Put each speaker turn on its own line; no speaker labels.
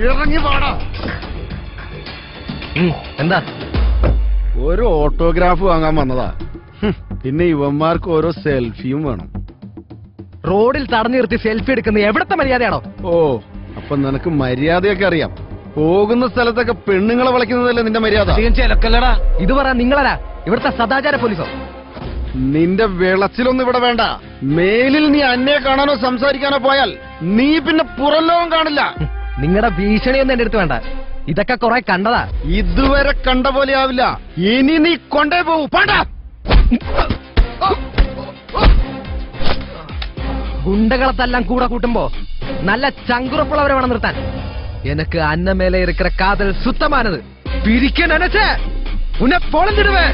ഇറങ്ങി വാടാ.
എന്താ?
ഒരു ഓട്ടോഗ്രാഫ് വാങ്ങാൻ വന്നതാ. പിന്നെ ഇവന്മാർക്ക് ഓരോ സെൽഫിയും വേണം.
റോഡിൽ തടഞ്ഞു നിർത്തി സെൽഫി എടുക്കുന്നത് എവിടത്തെ മര്യാദയാണോ?
ഓ, അപ്പൊ നിനക്ക് മര്യാദയൊക്കെ അറിയാം. പോകുന്ന സ്ഥലത്തൊക്കെ പെണ്ണുങ്ങളെ വിളിക്കുന്നതല്ലേ നിന്റെ മര്യാദ?
ചിലക്കല്ലടാ. ഇത് പറയാൻ നിങ്ങളാരാ? ഇവിടുത്തെ സദാചാര പോലീസോ?
നിന്റെ വിളച്ചിലൊന്നും ഇവിടെ വേണ്ട. മേലിൽ നീ അന്നെ കാണാനോ സംസാരിക്കാനോ പോയാൽ നീ പിന്നെ പുറം ലോകം കാണില്ല.
നിങ്ങളുടെ ഭീഷണിയൊന്നും എന്റെ അടുത്ത് വേണ്ട. ഇതൊക്കെ കുറെ കണ്ടതാ.
ഇതുവരെ കണ്ട പോലെ ആവില്ല. ഇനി നീ കൊണ്ടേ പോകൂ. പാടാ.
ഗുണ്ടകളത്തെല്ലാം കൂടെ കൂട്ടുമ്പോ നല്ല ചങ്കുറപ്പുള്ളവരെ വേണം നിർത്താൻ. എനക്ക് അന്നമേലെ ഇരിക്കുന്ന കാതൽ സുത്തമാനത് പിരിക്കാൻ നനച്ച് ഉന്നെ പൊളഞ്ഞിടുവേ.